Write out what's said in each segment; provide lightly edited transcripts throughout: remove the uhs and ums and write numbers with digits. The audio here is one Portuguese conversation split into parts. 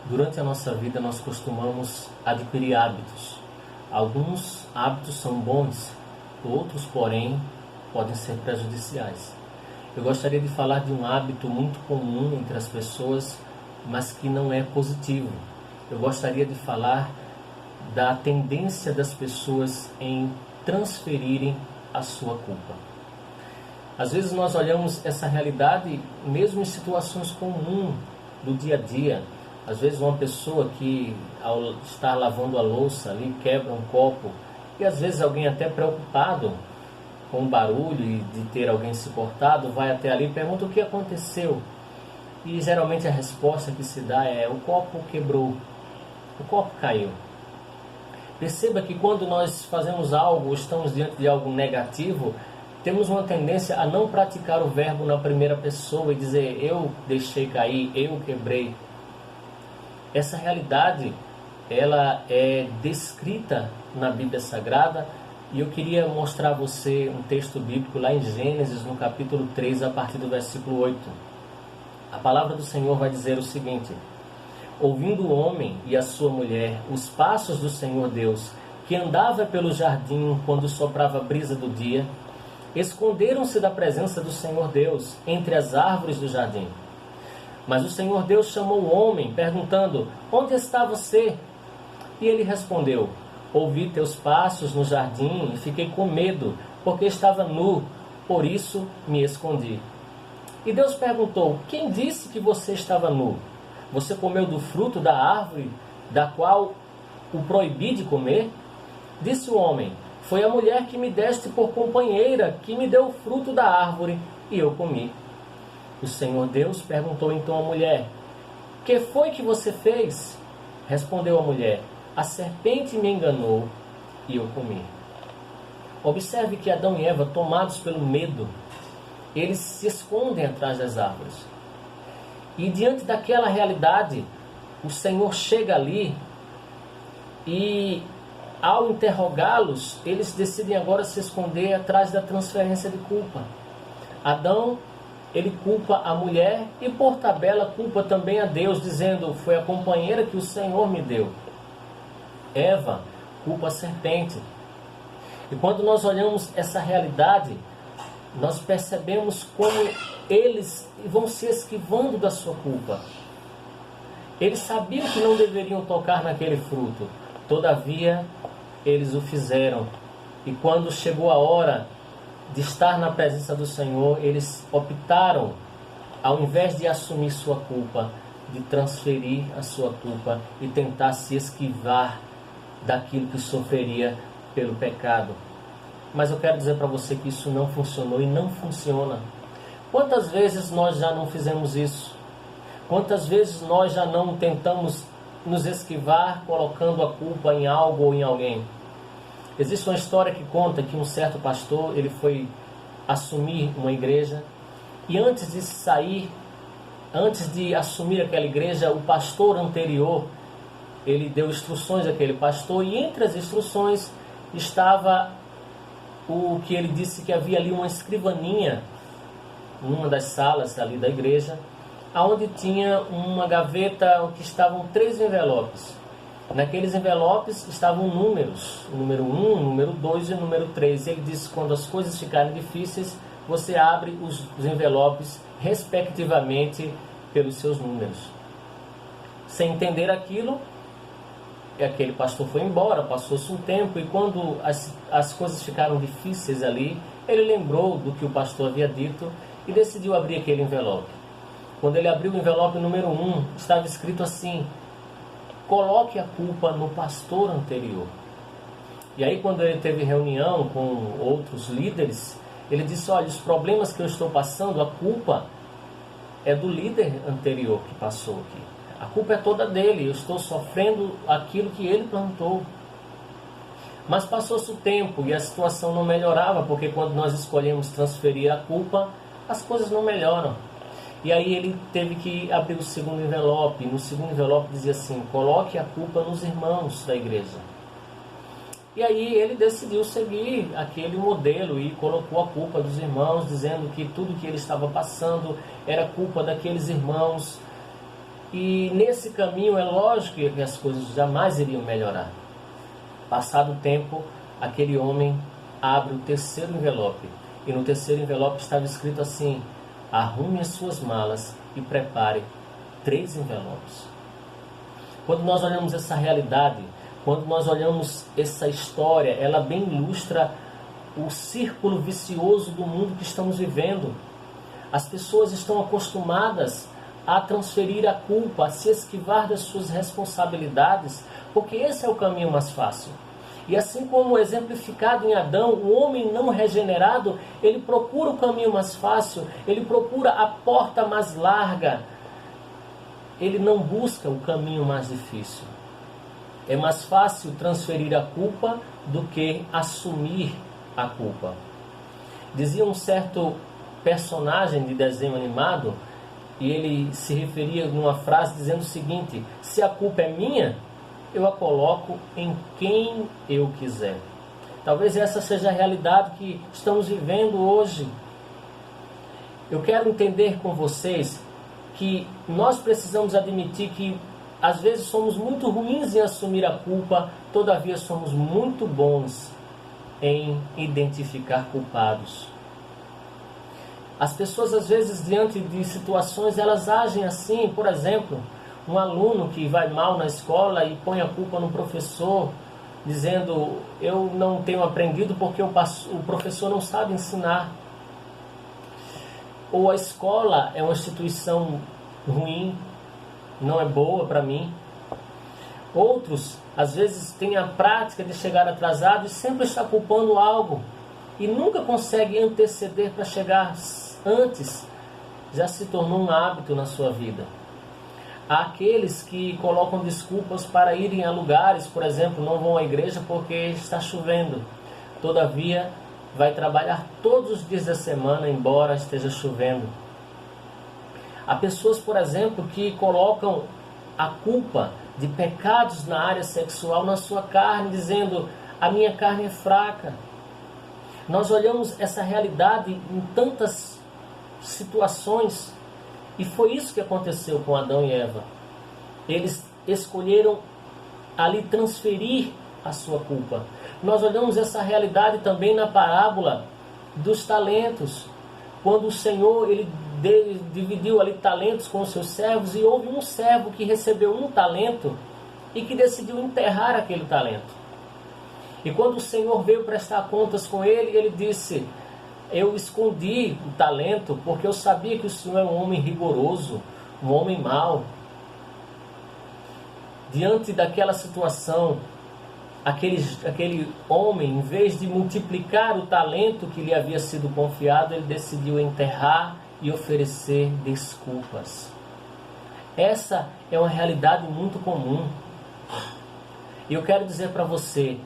Durante a nossa vida nós costumamos adquirir hábitos. Alguns hábitos são bons, outros, porém, podem ser prejudiciais. Eu gostaria de falar de um hábito muito comum entre as pessoas, mas que não é positivo. Eu gostaria de falar da tendência das pessoas em transferirem a sua culpa. Às vezes nós olhamos essa realidade mesmo em situações comuns do dia a dia. Às vezes uma pessoa que, ao estar lavando a louça ali, quebra um copo, e às vezes alguém até preocupado com o barulho e de ter alguém se cortado, vai até ali e pergunta o que aconteceu. E geralmente a resposta que se dá é: o copo quebrou, o copo caiu. Perceba que quando nós fazemos algo, ou estamos diante de algo negativo, temos uma tendência a não praticar o verbo na primeira pessoa e dizer: eu deixei cair, eu quebrei. Essa realidade, ela é descrita na Bíblia Sagrada, e eu queria mostrar a você um texto bíblico lá em Gênesis, no capítulo 3, a partir do versículo 8. A palavra do Senhor vai dizer o seguinte: ouvindo o homem e a sua mulher os passos do Senhor Deus, que andava pelo jardim quando soprava a brisa do dia, esconderam-se da presença do Senhor Deus entre as árvores do jardim. Mas o Senhor Deus chamou o homem, perguntando: onde está você? E ele respondeu: ouvi teus passos no jardim e fiquei com medo, porque estava nu, por isso me escondi. E Deus perguntou: quem disse que você estava nu? Você comeu do fruto da árvore, da qual o proibi de comer? Disse o homem: foi a mulher que me deste por companheira, que me deu o fruto da árvore, e eu comi. O Senhor Deus perguntou então à mulher: que foi que você fez? Respondeu a mulher: a serpente me enganou e eu comi. Observe que Adão e Eva, tomados pelo medo, eles se escondem atrás das árvores. E diante daquela realidade, o Senhor chega ali e, ao interrogá-los, eles decidem agora se esconder atrás da transferência de culpa. Adão, ele culpa a mulher e, por tabela, culpa também a Deus, dizendo: foi a companheira que o Senhor me deu. Eva culpa a serpente. E quando nós olhamos essa realidade, nós percebemos como eles vão se esquivando da sua culpa. Eles sabiam que não deveriam tocar naquele fruto, todavia eles o fizeram. E quando chegou a hora de estar na presença do Senhor, eles optaram, ao invés de assumir sua culpa, de transferir a sua culpa e tentar se esquivar daquilo que sofreria pelo pecado. Mas eu quero dizer para você que isso não funcionou e não funciona. Quantas vezes nós já não fizemos isso? Quantas vezes nós já não tentamos nos esquivar colocando a culpa em algo ou em alguém? Existe uma história que conta que um certo pastor, ele foi assumir uma igreja, e antes de sair, antes de assumir aquela igreja, o pastor anterior, ele deu instruções àquele pastor, e entre as instruções estava o que ele disse que havia ali uma escrivaninha, numa das salas ali da igreja, onde tinha uma gaveta que estavam 3 envelopes. Naqueles envelopes estavam números, o número 1, o número 2 e o número 3. Ele disse: quando as coisas ficarem difíceis, você abre os envelopes respectivamente pelos seus números. Sem entender aquilo, aquele pastor foi embora, passou-se um tempo, e quando as coisas ficaram difíceis ali, ele lembrou do que o pastor havia dito e decidiu abrir aquele envelope. Quando ele abriu o envelope número 1, estava escrito assim: coloque a culpa no pastor anterior. E aí, quando ele teve reunião com outros líderes, ele disse: olha, os problemas que eu estou passando, a culpa é do líder anterior que passou aqui. A culpa é toda dele, eu estou sofrendo aquilo que ele plantou. Mas passou-se o tempo e a situação não melhorava, porque quando nós escolhemos transferir a culpa, as coisas não melhoram. E aí ele teve que abrir o segundo envelope. No segundo envelope dizia assim: coloque a culpa nos irmãos da igreja. E aí ele decidiu seguir aquele modelo e colocou a culpa dos irmãos, dizendo que tudo que ele estava passando era culpa daqueles irmãos. E nesse caminho é lógico que as coisas jamais iriam melhorar. Passado o tempo, aquele homem abre o terceiro envelope. E no terceiro envelope estava escrito assim: arrume as suas malas e prepare 3 envelopes. Quando nós olhamos essa realidade, quando nós olhamos essa história, ela bem ilustra o círculo vicioso do mundo que estamos vivendo. As pessoas estão acostumadas a transferir a culpa, a se esquivar das suas responsabilidades, porque esse é o caminho mais fácil. E assim como exemplificado em Adão, o homem não regenerado, ele procura o caminho mais fácil, ele procura a porta mais larga, ele não busca o caminho mais difícil. É mais fácil transferir a culpa do que assumir a culpa. Dizia um certo personagem de desenho animado, e ele se referia numa frase dizendo o seguinte: se a culpa é minha, eu a coloco em quem eu quiser. Talvez essa seja a realidade que estamos vivendo hoje. Eu quero entender com vocês que nós precisamos admitir que às vezes somos muito ruins em assumir a culpa, todavia somos muito bons em identificar culpados. As pessoas às vezes diante de situações elas agem assim. Por exemplo, um aluno que vai mal na escola e põe a culpa no professor, dizendo: eu não tenho aprendido porque o professor não sabe ensinar. Ou a escola é uma instituição ruim, não é boa para mim. Outros, às vezes, têm a prática de chegar atrasado e sempre está culpando algo e nunca consegue anteceder para chegar antes. Já se tornou um hábito na sua vida. Há aqueles que colocam desculpas para irem a lugares, por exemplo, não vão à igreja porque está chovendo. Todavia, vai trabalhar todos os dias da semana, embora esteja chovendo. Há pessoas, por exemplo, que colocam a culpa de pecados na área sexual na sua carne, dizendo: a minha carne é fraca. Nós olhamos essa realidade em tantas situações, e foi isso que aconteceu com Adão e Eva. Eles escolheram ali transferir a sua culpa. Nós olhamos essa realidade também na parábola dos talentos, quando o Senhor ele dividiu ali talentos com os seus servos, e houve um servo que recebeu um talento e que decidiu enterrar aquele talento. E quando o Senhor veio prestar contas com ele, ele disse: eu escondi o talento porque eu sabia que o Senhor é um homem rigoroso, um homem mau. Diante daquela situação, aquele homem, em vez de multiplicar o talento que lhe havia sido confiado, ele decidiu enterrar e oferecer desculpas. Essa é uma realidade muito comum. E eu quero dizer para você,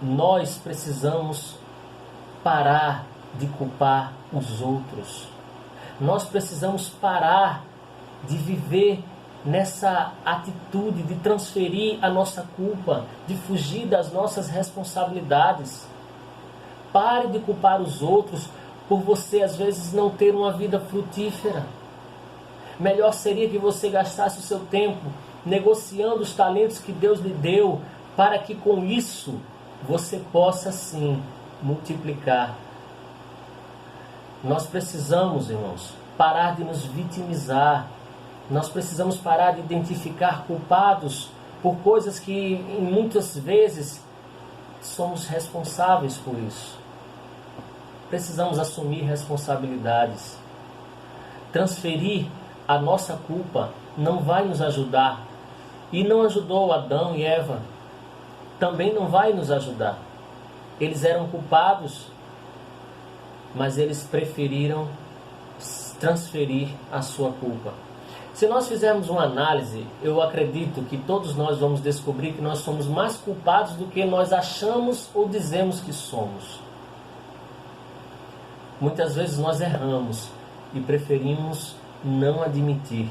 nós precisamos parar de culpar os outros. Nós precisamos parar de viver nessa atitude de transferir a nossa culpa, de fugir das nossas responsabilidades. Pare de culpar os outros por você às vezes não ter uma vida frutífera. Melhor seria que você gastasse o seu tempo negociando os talentos que Deus lhe deu, para que com isso você possa sim multiplicar. Nós precisamos, irmãos, parar de nos vitimizar. Nós precisamos parar de identificar culpados por coisas que muitas vezes somos responsáveis por isso. Precisamos assumir responsabilidades. Transferir a nossa culpa não vai nos ajudar. E não ajudou Adão e Eva. Também não vai nos ajudar. Eles eram culpados, mas eles preferiram transferir a sua culpa. Se nós fizermos uma análise, eu acredito que todos nós vamos descobrir que nós somos mais culpados do que nós achamos ou dizemos que somos. Muitas vezes nós erramos e preferimos não admitir.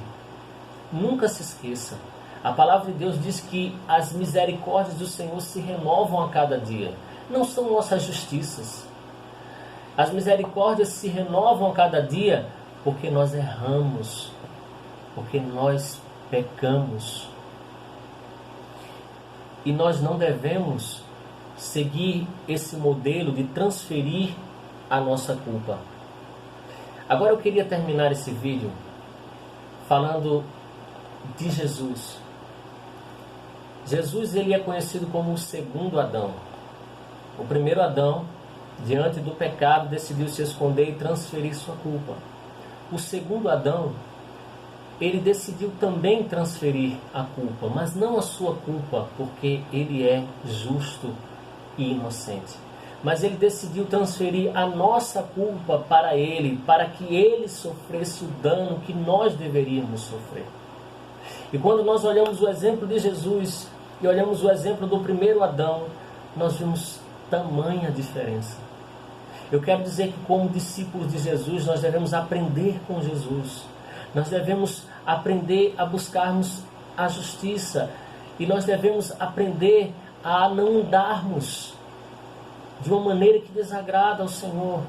Nunca se esqueça, a palavra de Deus diz que as misericórdias do Senhor se renovam a cada dia. Não são nossas justiças. As misericórdias se renovam a cada dia porque nós erramos. porque nós pecamos. E nós não devemos seguir esse modelo de transferir a nossa culpa. Agora eu queria terminar esse vídeo falando de Jesus. Jesus, ele é conhecido como o segundo Adão. O primeiro Adão, diante do pecado, decidiu se esconder e transferir sua culpa. O segundo Adão, ele decidiu também transferir a culpa, mas não a sua culpa, porque ele é justo e inocente. Mas ele decidiu transferir a nossa culpa para ele, para que ele sofresse o dano que nós deveríamos sofrer. E quando nós olhamos o exemplo de Jesus e olhamos o exemplo do primeiro Adão, nós vemos tamanha diferença. Eu quero dizer que, como discípulos de Jesus, nós devemos aprender com Jesus. Nós devemos aprender a buscarmos a justiça. E nós devemos aprender a não andarmos de uma maneira que desagrada ao Senhor.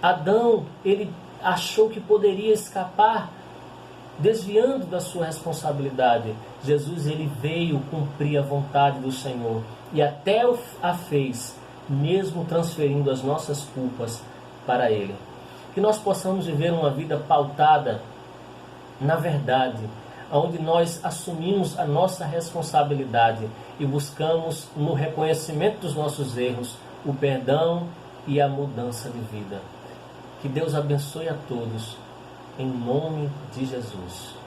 Adão, ele achou que poderia escapar desviando da sua responsabilidade. Jesus, ele veio cumprir a vontade do Senhor e até a fez, mesmo transferindo as nossas culpas para ele. Que nós possamos viver uma vida pautada na verdade, onde nós assumimos a nossa responsabilidade e buscamos no reconhecimento dos nossos erros o perdão e a mudança de vida. Que Deus abençoe a todos, em nome de Jesus.